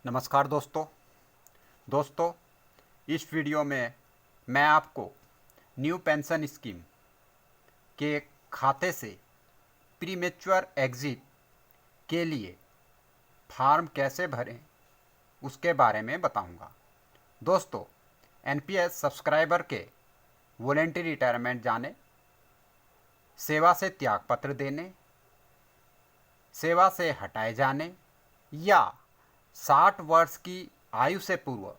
नमस्कार दोस्तों इस वीडियो में मैं आपको न्यू पेंशन स्कीम के खाते से प्रीमेच्योर एग्जिट के लिए फॉर्म कैसे भरें उसके बारे में बताऊंगा। दोस्तों, एनपीएस सब्सक्राइबर के वॉलंटरी रिटायरमेंट जाने, सेवा से त्यागपत्र देने, सेवा से हटाए जाने या 60 वर्ष की आयु से पूर्व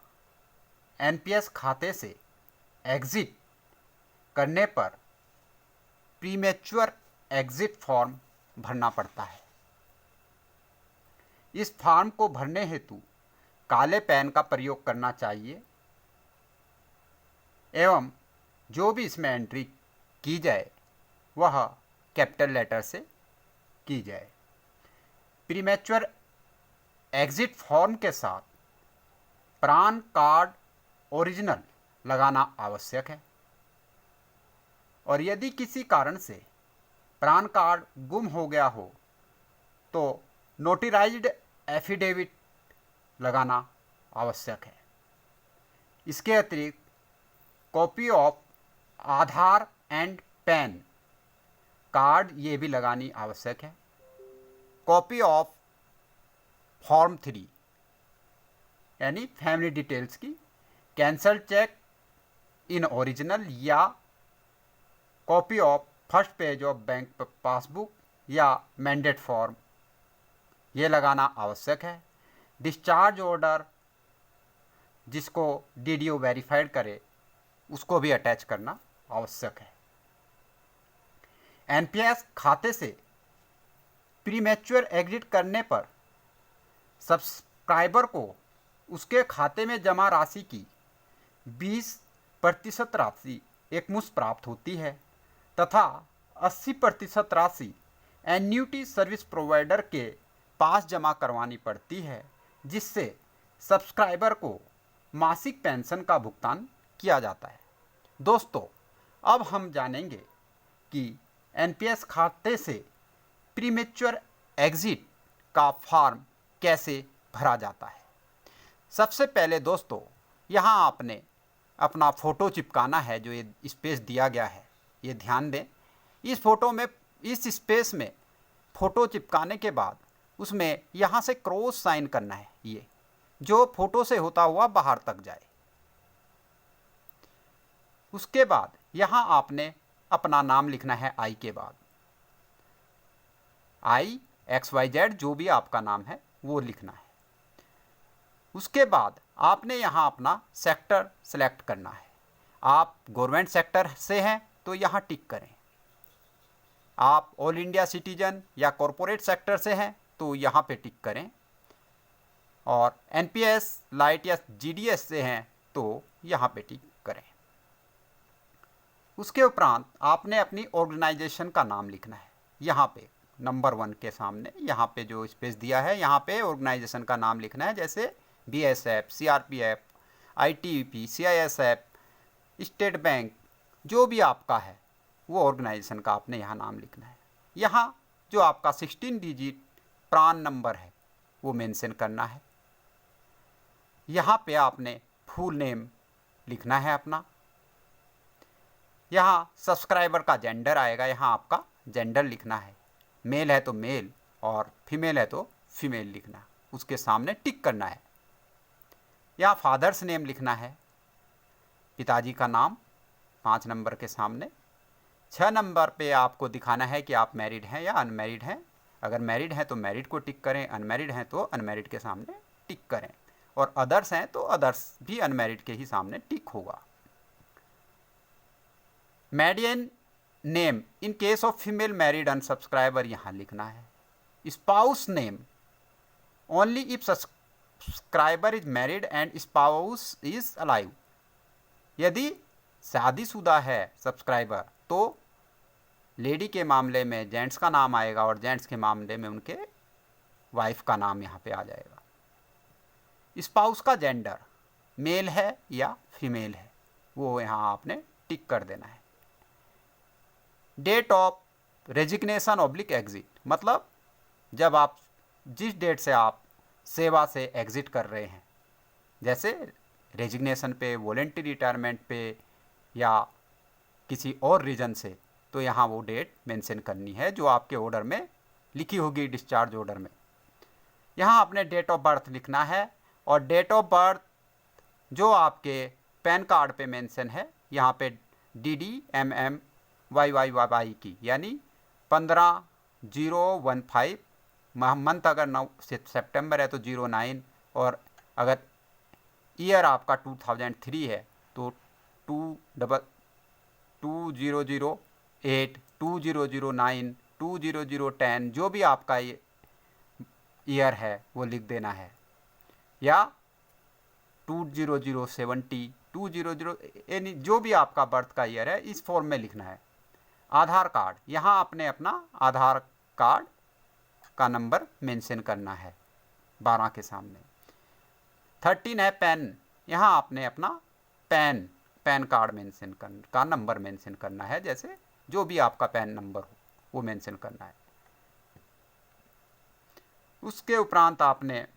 एनपीएस खाते से एग्जिट करने पर प्रीमेच्योर एग्जिट फॉर्म भरना पड़ता है। इस फॉर्म को भरने हेतु काले पेन का प्रयोग करना चाहिए एवं जो भी इसमें एंट्री की जाए वह कैपिटल लेटर से की जाए। प्रीमेच्योर एग्जिट फॉर्म के साथ प्रान कार्ड ओरिजिनल लगाना आवश्यक है और यदि किसी कारण से प्रान कार्ड गुम हो गया हो तो नोटराइज्ड एफिडेविट लगाना आवश्यक है। इसके अतिरिक्त copy of Aadhaar and pan card ये भी लगानी आवश्यक है। कॉपी ऑफ फॉर्म 3 यानी फैमिली डिटेल्स की कैंसल चेक इन ओरिजिनल या copy of first page of bank passbook या मैंडेट फॉर्म ये लगाना आवश्यक है। डिस्चार्ज ऑर्डर जिसको डीडीओ वेरीफाइड करे उसको भी अटैच करना आवश्यक है। एनपीएस खाते से प्रीमेच्योर एग्जिट करने पर सब्सक्राइबर को उसके खाते में जमा राशि की 20% राशि एकमुश्त प्राप्त होती है तथा 80% राशि एन्युटी सर्विस प्रोवाइडर के पास जमा करवानी पड़ती है, जिससे सब्सक्राइबर को मासिक पेंशन का भुगतान किया जाता है। दोस्तों, अब हम जानेंगे कि एनपीएस खाते से प्रीमेच्योर एग्जिट का फॉर्म कैसे भरा जाता है। सबसे पहले दोस्तों, यहाँ आपने अपना फ़ोटो चिपकाना है। जो ये स्पेस दिया गया है ये ध्यान दें। इस स्पेस में फ़ोटो चिपकाने के बाद उसमें यहाँ से क्रॉस साइन करना है, ये जो फ़ोटो से होता हुआ बाहर तक जाए। उसके बाद यहाँ आपने अपना नाम लिखना है। आई के बाद IXYZ जो भी आपका नाम है वो लिखना है। उसके बाद आपने यहाँ अपना सेक्टर सेलेक्ट करना है। आप गवर्नमेंट सेक्टर से हैं तो यहाँ टिक करें। आप ऑल इंडिया सिटीजन या कॉरपोरेट सेक्टर से हैं तो यहाँ पे टिक करें। और एनपीएस लाइट या जीडीएस से हैं तो यहाँ पे टिक करें। उसके उपरांत आपने अपनी ऑर्गेनाइजेशन का नाम लिखना है। यहाँ पे नंबर 1 के सामने यहाँ पे जो स्पेस दिया है यहाँ पे ऑर्गेनाइजेशन का नाम लिखना है, जैसे BSF, CRPF, ITBP, CISF, state bank जो भी आपका है वो ऑर्गेनाइजेशन का आपने यहाँ नाम लिखना है। यहाँ जो आपका 16 डिजिट प्रान नंबर है वो मेंशन करना है। यहाँ पे आपने फुल नेम लिखना है अपना। यहाँ सब्सक्राइबर का जेंडर आएगा, यहाँ आपका जेंडर लिखना है। मेल है तो मेल और फीमेल है तो फीमेल लिखना, उसके सामने टिक करना है। यहाँ फादर्स नेम लिखना है, पिताजी का नाम 5 नंबर के सामने। 6 नंबर पे आपको दिखाना है कि आप मैरिड हैं या अनमैरिड हैं। अगर मैरिड हैं तो मैरिड को टिक करें, अनमैरिड हैं तो अनमैरिड के सामने टिक करें, और अदर्स हैं तो अदर्स भी अनमैरिड के ही सामने टिक होगा। Maiden name in case of female married unsubscriber यहाँ लिखना है। Spouse name only if subscriber is married and spouse is alive. यदि शादीशुदा है सब्सक्राइबर तो लेडी के मामले में जेंट्स का नाम आएगा और जेंट्स के मामले में उनके वाइफ का नाम यहाँ पे आ जाएगा। स्पाउस का जेंडर मेल है या फीमेल है वो यहाँ आपने टिक कर देना है। Date of resignation oblique exit, मतलब जब आप जिस डेट से आप सेवा से एग्जिट कर रहे हैं, जैसे रेजिग्नेशन पे, वॉलेंटरी रिटायरमेंट पे या किसी और रीज़न से, तो यहाँ वो डेट मेंशन करनी है जो आपके ऑर्डर में लिखी होगी, डिस्चार्ज ऑर्डर में। यहाँ आपने डेट ऑफ बर्थ लिखना है, और डेट ऑफ बर्थ जो आपके पैन कार्ड पे मेंशन है, यहाँ पे DDMMYYYY की, यानी 15/015, मंथ अगर 9 सितंबर है तो 09, और अगर ईयर आपका 2003 है तो 2008, 2009, 2010, जो भी आपका ईयर है वो लिख देना है, या 20070, 200, यानी जो भी आपका बर्थ का ईयर है इस फॉर्म में लिखना है। आधार कार्ड, यहाँ आपने अपना आधार कार्ड का नंबर मेंशन करना है 12 के सामने। 13 है पैन, यहाँ आपने अपना पैन कार्ड मेंशन का नंबर मेंशन करना है, जैसे जो भी आपका पैन नंबर हो वो मेंशन करना है। उसके उपरांत आपने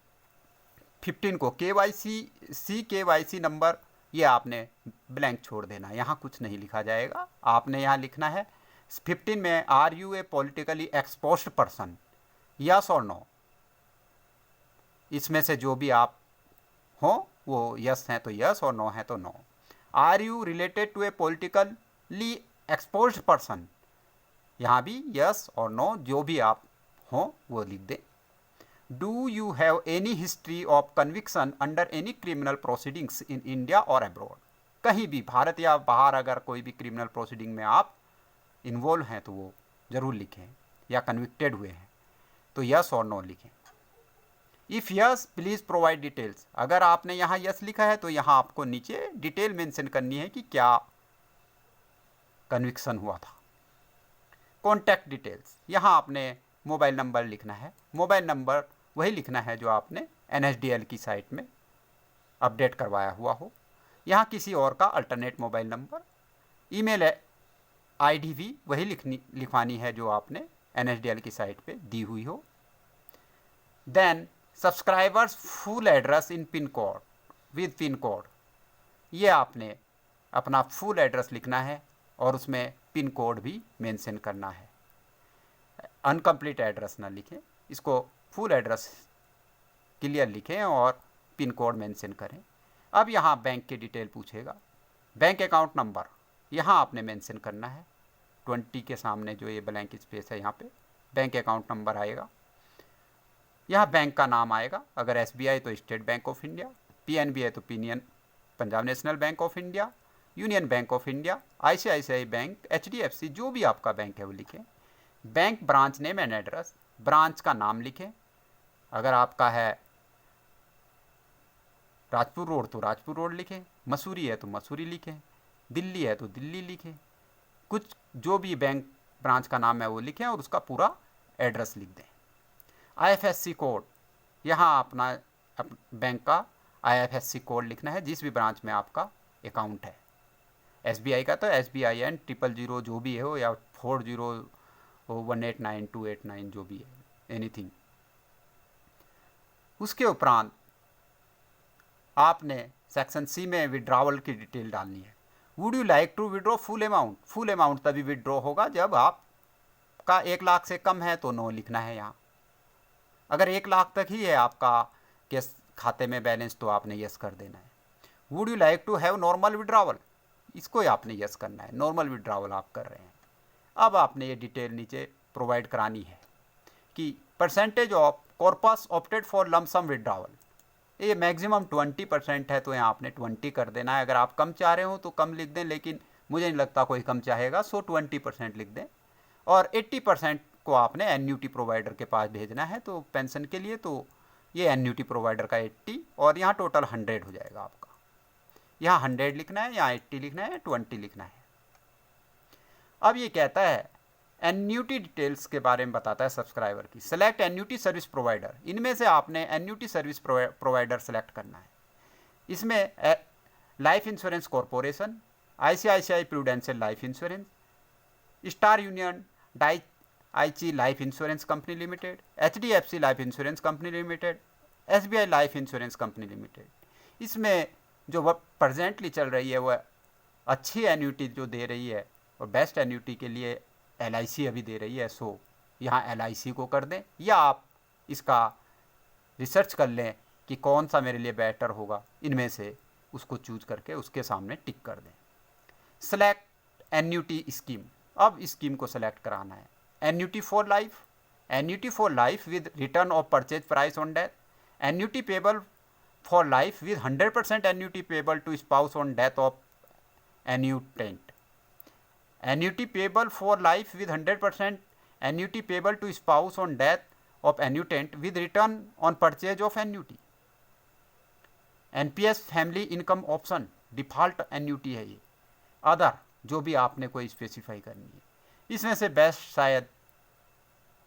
15 को KYC नंबर, ये आपने ब्लैंक छोड़ देना, यहाँ कुछ नहीं लिखा जाएगा। आपने यहाँ लिखना है 15 में, are you a politically exposed person, yes और नो, इसमें से जो भी आप हो वो यस हैं तो यस और नो है तो no. Are you related to a politically exposed person, यहाँ भी यस और नो, जो भी आप हो वो लिख दें। Do you have any history of conviction under any criminal proceedings in India और अब्रॉड, कहीं भी भारत या बाहर अगर कोई भी क्रिमिनल प्रोसीडिंग में आप इन्वॉल्व हैं तो वो ज़रूर लिखें, या कन्विक्टेड हुए हैं तो यस और नो लिखें। If yes please provide details, अगर आपने यहाँ यस लिखा है तो यहाँ आपको नीचे डिटेल मेंशन करनी है कि क्या कन्विक्शन हुआ था। कॉन्टैक्ट डिटेल्स, यहाँ आपने मोबाइल नंबर लिखना है, मोबाइल नंबर वही लिखना है जो आपने NSDL की साइट में अपडेट करवाया हुआ हो, यहाँ किसी और का alternate mobile number. Email ID भी वही लिखवानी है जो आपने NSDL की साइट पे दी हुई हो। Then subscribers full address in pin code with pin code, ये आपने अपना फुल एड्रेस लिखना है और उसमें पिन कोड भी मेंशन करना है। अनकम्प्लीट एड्रेस ना लिखें, इसको फुल एड्रेस क्लियर लिखें और पिन कोड मेंशन करें। अब यहाँ बैंक की डिटेल पूछेगा, बैंक अकाउंट नंबर यहाँ आपने मेंशन करना है, 20 के सामने जो ये ब्लैंक स्पेस है यहाँ पे बैंक अकाउंट नंबर आएगा। यहाँ बैंक का नाम आएगा, अगर SBI तो state bank of India, PNB है तो Punjab national bank of India, union bank of India, ICICI bank, HDFC, जो भी आपका बैंक है वो लिखें। Bank branch name and address, branch का नाम लिखें, अगर आपका है राजपुर रोड तो राजपुर रोड लिखें, मसूरी है तो मसूरी लिखें, दिल्ली है तो दिल्ली लिखें, कुछ जो भी बैंक ब्रांच का नाम है वो लिखें और उसका पूरा एड्रेस लिख दें। IFSC कोड, यहाँ अपना बैंक का IFSC कोड लिखना है जिस भी ब्रांच में आपका अकाउंट है। SBI का तो SBIN 000 जो भी हो, या 40189289 जो भी है, एनीथिंग। उसके उपरांत आपने सेक्शन C में विड्रॉवल की डिटेल डालनी है। Would you like to withdraw full amount, full amount तभी विड्रॉ होगा जब आपका 1 लाख से कम है तो नो लिखना है यहाँ। अगर 1 लाख तक ही है आपका केस खाते में बैलेंस तो आपने यस कर देना है। Would you like to have normal withdrawal, इसको आपने यस करना है, नॉर्मल विड्रॉवल आप कर रहे हैं। अब आपने ये डिटेल नीचे प्रोवाइड करानी है कि percentage of corpus opted for lump sum withdrawal, ये मैक्सिमम 20% है तो यहाँ आपने 20 कर देना है। अगर आप कम चाह रहे हो तो कम लिख दें, लेकिन मुझे नहीं लगता कोई कम चाहेगा, सो 20% लिख दें। और 80% को आपने एन्यूटी प्रोवाइडर के पास भेजना है, तो पेंशन के लिए तो ये एन्यूटी प्रोवाइडर का 80 और यहाँ टोटल 100 हो जाएगा आपका। यहाँ 100 लिखना है, यहाँ 80 लिखना है, 20 लिखना है। अब ये कहता है एन्यूटी डिटेल्स के बारे में बताता है सब्सक्राइबर की। सेलेक्ट एन्यूटी सर्विस प्रोवाइडर, इनमें से आपने एन्यूटी सर्विस प्रोवाइडर सेलेक्ट करना है। इसमें life insurance corporation, ICICI prudential life insurance, star union Daiichi life insurance company limited, HDFC life insurance company limited, SBI life insurance company limited, इसमें जो वह presently चल रही है वह अच्छी एन्यूटी जो दे रही है, और बेस्ट एन्यूटी के लिए LIC अभी दे रही है। सो यहाँ LIC को कर दें, या आप इसका रिसर्च कर लें कि कौन सा मेरे लिए बेटर होगा, इनमें से उसको चूज करके उसके सामने टिक कर दें। सेलेक्ट एन्यूटी स्कीम, अब स्कीम को सेलेक्ट कराना है। Annuity for life with return of purchase price on death, annuity payable for life with 100% annuity payable to spouse on death of annuitant, annuity payable for life with 100% annuity payable to spouse on death of annuitant with return on purchase of annuity, NPS family income option, default annuity है ये, other जो भी आपने कोई specify करनी है। इसमें से बेस्ट शायद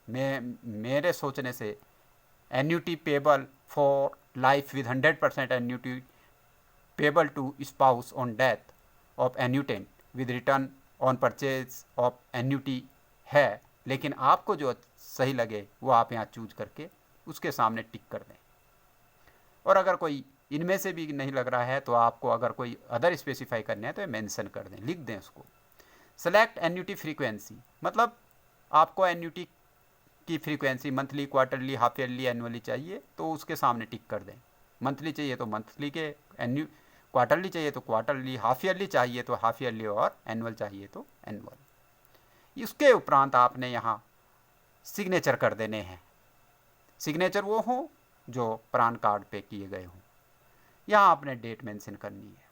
मेरे सोचने से annuity payable for life with 100% annuity payable to spouse on death of annuitant with return on purchase of annuity है, लेकिन आपको जो सही लगे वो आप यहाँ चूज करके उसके सामने टिक कर दें। और अगर कोई इनमें से भी नहीं लग रहा है तो आपको अगर कोई अदर स्पेसिफाई करने हैं तो मेंशन कर दें, लिख दें उसको। सेलेक्ट एन्यूटी फ्रीक्वेंसी, मतलब आपको एन्यूटी की frequency monthly, quarterly, half yearly, annually चाहिए तो उसके सामने टिक कर दें। मंथली चाहिए तो मंथली के, क्वार्टरली चाहिए तो क्वार्टरली, हाफ ईयरली चाहिए तो हाफ ईयरली, और एनुअल चाहिए तो एनुअल। इसके उपरांत आपने यहाँ सिग्नेचर कर देने हैं। सिग्नेचर वो हो जो प्रान कार्ड पे किए गए हों। यहाँ आपने डेट मेंशन करनी है।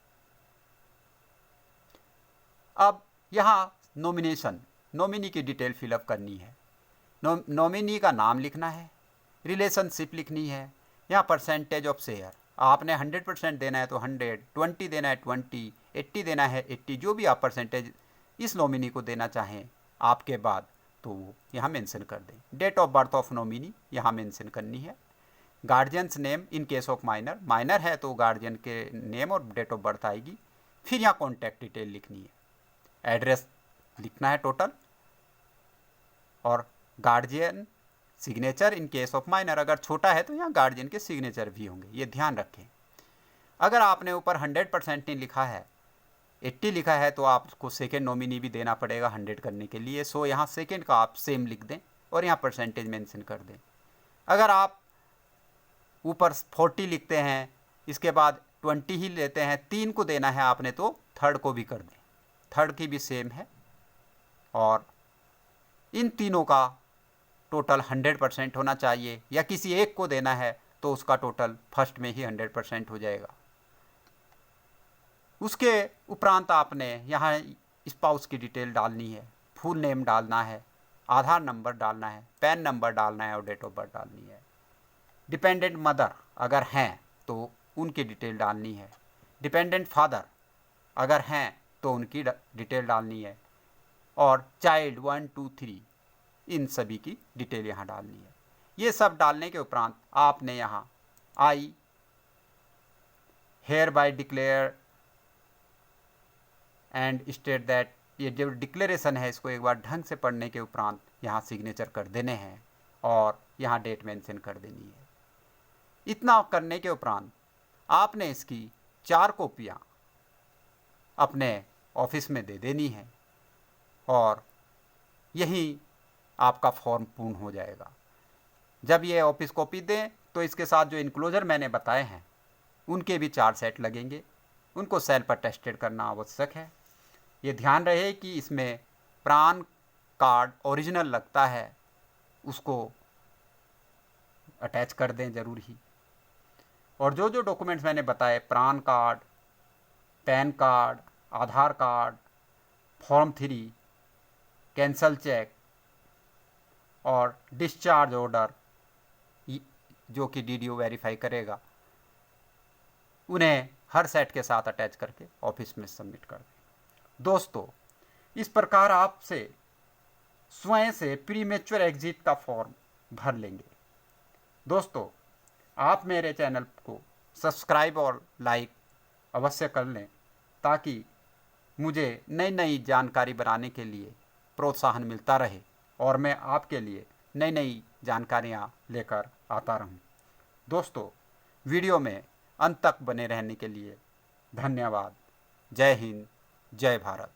अब यहाँ नॉमिनेशन, नॉमिनी की डिटेल फिलअप करनी है। नॉमिनी का नाम लिखना है, रिलेशनशिप लिखनी है, यहाँ परसेंटेज ऑफ शेयर आपने 100% देना है तो 100, 20 देना है 20, 80 देना है 80, जो भी आप परसेंटेज इस नॉमिनी को देना चाहें आपके बाद तो वो यहाँ मेंशन कर दें। Date of birth of nominee यहाँ मेंशन करनी है। Guardian's name in case of minor है तो गार्जियन के नेम और डेट ऑफ बर्थ आएगी। फिर यहाँ कॉन्टैक्ट डिटेल लिखनी है, एड्रेस लिखना है टोटल, और guardian signature in case of minor, अगर छोटा है तो यहाँ गार्जियन के सिग्नेचर भी होंगे, ये ध्यान रखें। अगर आपने ऊपर 100% नहीं लिखा है, 80 लिखा है, तो आपको सेकेंड नॉमिनी भी देना पड़ेगा 100 करने के लिए। सो यहाँ सेकेंड का आप सेम लिख दें और यहाँ परसेंटेज मेंशन कर दें। अगर आप ऊपर 40 लिखते हैं, इसके बाद 20 ही लेते हैं, 3 को देना है आपने तो थर्ड को भी कर दें, थर्ड की भी सेम है। और इन तीनों का टोटल 100% होना चाहिए, या किसी एक को देना है तो उसका टोटल फर्स्ट में ही 100% हो जाएगा। उसके उपरांत आपने यहाँ स्पाउस की डिटेल डालनी है, फुल नेम डालना है, आधार नंबर डालना है, पैन नंबर डालना है और डेट ऑफ बर्थ डालनी है। डिपेंडेंट मदर अगर हैं तो उनकी डिटेल डालनी है। डिपेंडेंट फादर अगर हैं तो उनकी डिटेल डालनी है। और चाइल्ड 1, 2, 3 इन सभी की डिटेल यहाँ डालनी है। ये सब डालने के उपरांत आपने यहाँ I hereby declare and state that, ये जो डिक्लेरेशन है इसको एक बार ढंग से पढ़ने के उपरांत यहाँ सिग्नेचर कर देने हैं और यहाँ डेट मेंशन कर देनी है। इतना करने के उपरांत आपने इसकी 4 कॉपियाँ अपने ऑफिस में दे देनी है और यही आपका फॉर्म पूर्ण हो जाएगा। जब ये ऑफिस कॉपी दें तो इसके साथ जो इनक्लोजर मैंने बताए हैं उनके भी 4 सेट लगेंगे, उनको सेल पर टेस्टेड करना आवश्यक है। ये ध्यान रहे कि इसमें प्रान कार्ड ओरिजिनल लगता है, उसको अटैच कर दें ज़रूर ही। और जो जो डॉक्यूमेंट्स मैंने बताए, प्रान कार्ड, पैन कार्ड, आधार कार्ड, फॉर्म 3, कैंसल चेक और डिस्चार्ज ऑर्डर जो कि DDO वेरीफाई करेगा, उन्हें हर सेट के साथ अटैच करके ऑफिस में सबमिट कर दें। दोस्तों, इस प्रकार आपसे स्वयं से प्रीमेच्योर एग्जिट का फॉर्म भर लेंगे। दोस्तों, आप मेरे चैनल को सब्सक्राइब और लाइक अवश्य कर लें ताकि मुझे नई नई जानकारी बनाने के लिए प्रोत्साहन मिलता रहे और मैं आपके लिए नई नई जानकारियाँ लेकर आता रहूं। दोस्तों, वीडियो में अंत तक बने रहने के लिए धन्यवाद। जय हिंद, जय भारत।